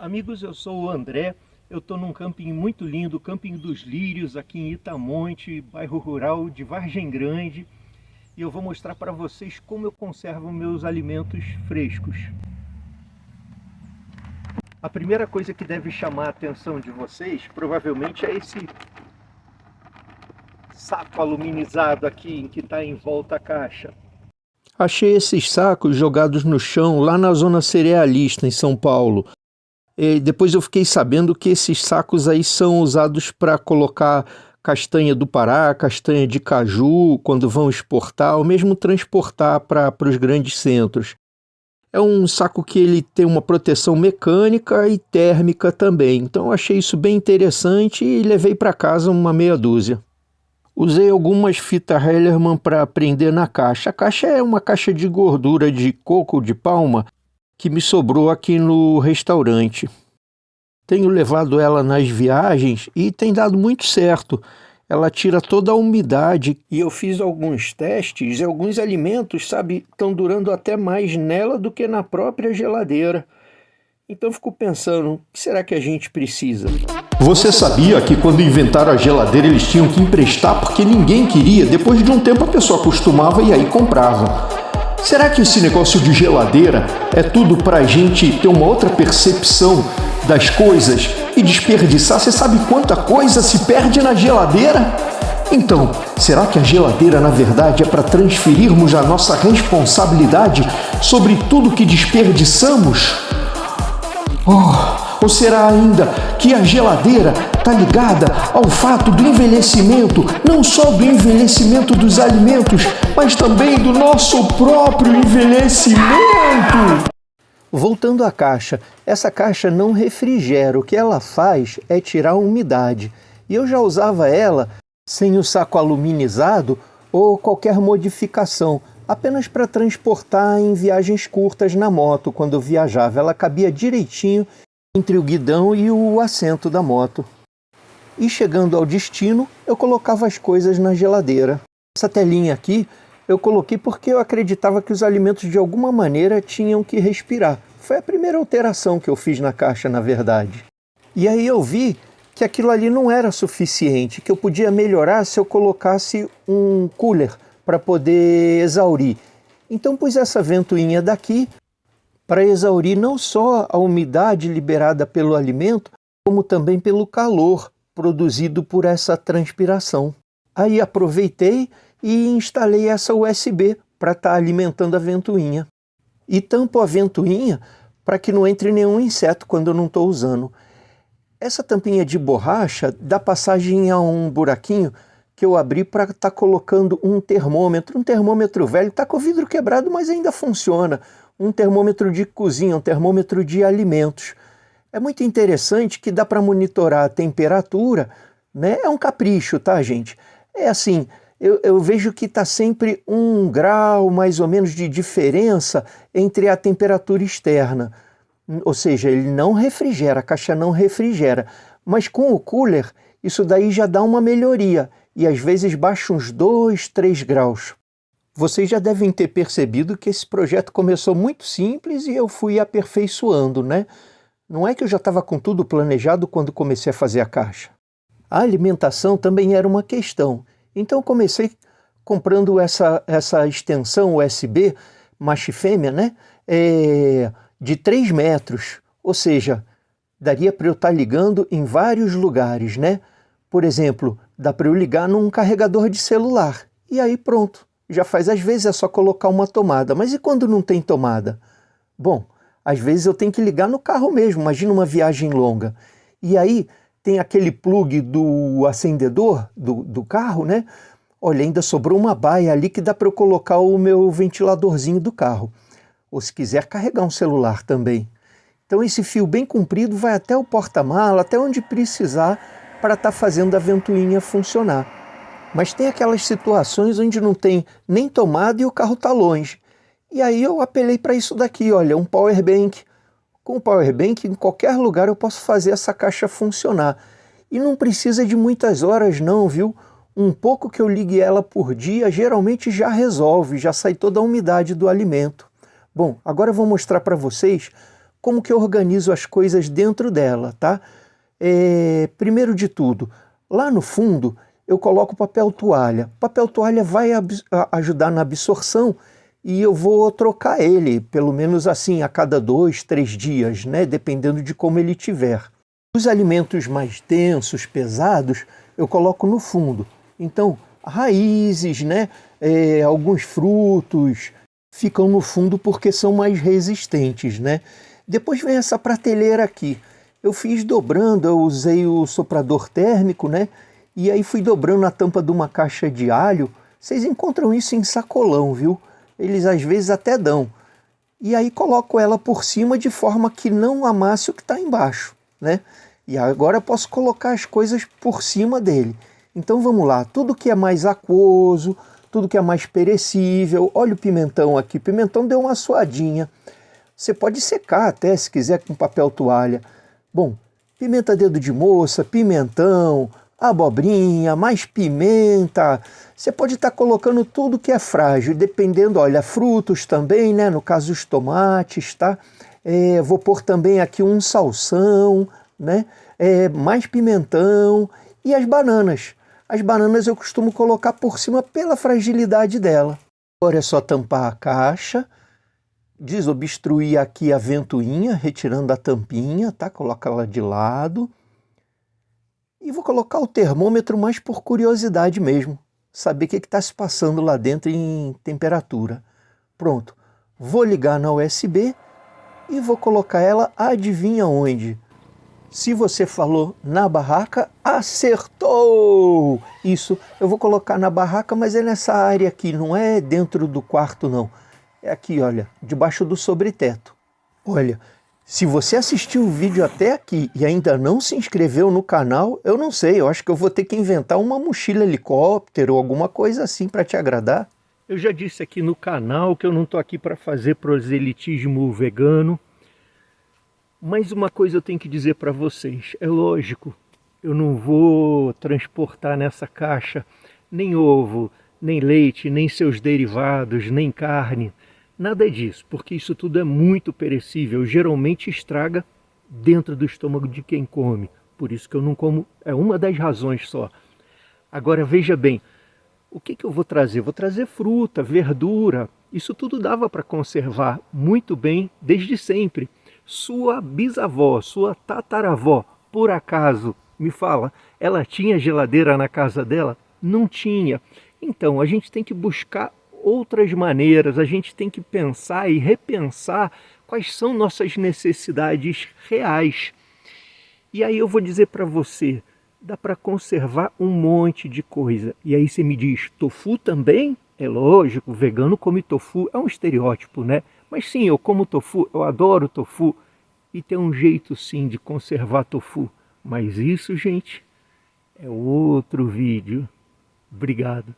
Amigos, eu sou o André, eu estou num camping muito lindo, o Camping dos Lírios, aqui em Itamonte, bairro rural de Vargem Grande, e eu vou mostrar para vocês como eu conservo meus alimentos frescos. A primeira coisa que deve chamar a atenção de vocês, provavelmente, é esse saco aluminizado aqui, em que está em volta a caixa. Achei esses sacos jogados no chão, lá na zona cerealista, em São Paulo. E depois eu fiquei sabendo que esses sacos aí são usados para colocar castanha do Pará, castanha de caju, quando vão exportar, ou mesmo transportar para os grandes centros. É um saco que ele tem uma proteção mecânica e térmica também. Então eu achei isso bem interessante e levei para casa uma meia dúzia. Usei algumas fitas Hellerman para prender na caixa. A caixa é uma caixa de gordura de coco de palma que me sobrou aqui no restaurante. Tenho levado ela nas viagens e tem dado muito certo. Ela tira toda a umidade e eu fiz alguns testes e alguns alimentos, estão durando até mais nela do que na própria geladeira. Então eu fico pensando, o que será que a gente precisa? Você sabia que quando inventaram a geladeira eles tinham que emprestar porque ninguém queria? Depois de um tempo a pessoa acostumava e aí comprava. Será que esse negócio de geladeira é tudo para a gente ter uma outra percepção das coisas e desperdiçar? Você sabe quanta coisa se perde na geladeira? Então, será que a geladeira na verdade é para transferirmos a nossa responsabilidade sobre tudo que desperdiçamos? Ou será ainda que a geladeira está ligada ao fato do envelhecimento, não só do envelhecimento dos alimentos, mas também do nosso próprio envelhecimento? Voltando à caixa, essa caixa não refrigera, o que ela faz é tirar a umidade. E eu já usava ela sem o saco aluminizado ou qualquer modificação, apenas para transportar em viagens curtas na moto. Quando eu viajava, ela cabia direitinho entre o guidão e o assento da moto. E chegando ao destino, eu colocava as coisas na geladeira. Essa telinha aqui eu coloquei porque eu acreditava que os alimentos de alguma maneira tinham que respirar. Foi a primeira alteração que eu fiz na caixa, na verdade. E aí eu vi que aquilo ali não era suficiente, que eu podia melhorar se eu colocasse um cooler para poder exaurir. Então pus essa ventoinha daqui para exaurir não só a umidade liberada pelo alimento, como também pelo calor produzido por essa transpiração. Aí aproveitei e instalei essa USB para estar alimentando a ventoinha. E tampo a ventoinha para que não entre nenhum inseto quando eu não estou usando. Essa tampinha de borracha dá passagem a um buraquinho que eu abri para estar colocando um termômetro velho, está com o vidro quebrado, mas ainda funciona. Um termômetro de cozinha, um termômetro de alimentos. É muito interessante que dá para monitorar a temperatura, né? É um capricho, tá, gente? É assim, eu vejo que está sempre 1 grau, mais ou menos, de diferença entre a temperatura externa. Ou seja, ele não refrigera, a caixa não refrigera. Mas com o cooler, isso daí já dá uma melhoria. E às vezes baixa uns 2, 3 graus. Vocês já devem ter percebido que esse projeto começou muito simples e eu fui aperfeiçoando, né? Não é que eu já estava com tudo planejado quando comecei a fazer a caixa. A alimentação também era uma questão. Então comecei comprando essa extensão USB, macho e fêmea, né? De 3 metros. Ou seja, daria para eu estar ligando em vários lugares, né? Por exemplo, dá para eu ligar num carregador de celular. E aí pronto. Já faz, às vezes é só colocar uma tomada. Mas e quando não tem tomada? Bom, às vezes eu tenho que ligar no carro mesmo, imagina uma viagem longa. E aí tem aquele plug do acendedor do carro, né? Olha, ainda sobrou uma baia ali que dá para eu colocar o meu ventiladorzinho do carro. Ou se quiser carregar um celular também. Então esse fio bem comprido vai até o porta-mala, até onde precisar para estar fazendo a ventoinha funcionar. Mas tem aquelas situações onde não tem nem tomada e o carro está longe. E aí eu apelei para isso daqui, olha, um power bank. Com o power bank, em qualquer lugar eu posso fazer essa caixa funcionar. E não precisa de muitas horas não, viu? Um pouco que eu ligue ela por dia, geralmente já resolve, já sai toda a umidade do alimento. Bom, agora eu vou mostrar para vocês como que eu organizo as coisas dentro dela, tá? Primeiro de tudo, lá no fundo eu coloco papel toalha. Papel toalha vai ajudar na absorção e eu vou trocar ele, pelo menos assim, a cada 2, 3 dias, né? Dependendo de como ele tiver. Os alimentos mais densos, pesados, eu coloco no fundo. Então, raízes, né? Alguns frutos ficam no fundo porque são mais resistentes, né? Depois vem essa prateleira aqui. Eu fiz dobrando, eu usei o soprador térmico, né? E aí fui dobrando a tampa de uma caixa de alho. Vocês encontram isso em sacolão, viu? Eles às vezes até dão. E aí coloco ela por cima de forma que não amasse o que está embaixo, né? E agora eu posso colocar as coisas por cima dele. Então vamos lá, tudo que é mais aquoso, tudo que é mais perecível. Olha o pimentão aqui, o pimentão deu uma suadinha. Você pode secar até, se quiser, com papel toalha. Bom, pimenta dedo de moça, pimentão, abobrinha, mais pimenta. Você pode estar colocando tudo que é frágil, dependendo, olha, frutos também, né? No caso, os tomates, tá? Vou pôr também aqui um salsão, né? Mais pimentão e as bananas. As bananas eu costumo colocar por cima pela fragilidade dela. Agora é só tampar a caixa, desobstruir aqui a ventoinha, retirando a tampinha, tá? Coloca ela de lado. E vou colocar o termômetro mais por curiosidade mesmo, saber o que está se passando lá dentro em temperatura. Pronto, vou ligar na USB e vou colocar ela, adivinha onde? Se você falou na barraca, acertou! Isso, eu vou colocar na barraca, mas é nessa área aqui, não é dentro do quarto não. É aqui, olha, debaixo do sobreteto. Olha, se você assistiu o vídeo até aqui e ainda não se inscreveu no canal, eu não sei, eu acho que eu vou ter que inventar uma mochila helicóptero ou alguma coisa assim para te agradar. Eu já disse aqui no canal que eu não estou aqui para fazer proselitismo vegano. Mas uma coisa eu tenho que dizer para vocês, é lógico, eu não vou transportar nessa caixa nem ovo, nem leite, nem seus derivados, nem carne, nada disso, porque isso tudo é muito perecível, geralmente estraga dentro do estômago de quem come, por isso que eu não como, é uma das razões só. Agora veja bem, o que eu vou trazer? Vou trazer fruta, verdura, isso tudo dava para conservar muito bem desde sempre. Sua bisavó, sua tataravó, por acaso, me fala, ela tinha geladeira na casa dela? Não tinha. Então, a gente tem que buscar outras maneiras, a gente tem que pensar e repensar quais são nossas necessidades reais. E aí eu vou dizer para você, dá para conservar um monte de coisa. E aí você me diz, tofu também? É lógico, vegano come tofu, é um estereótipo, né? Mas sim, eu como tofu, eu adoro tofu. E tem um jeito sim de conservar tofu. Mas isso, gente, é outro vídeo. Obrigado.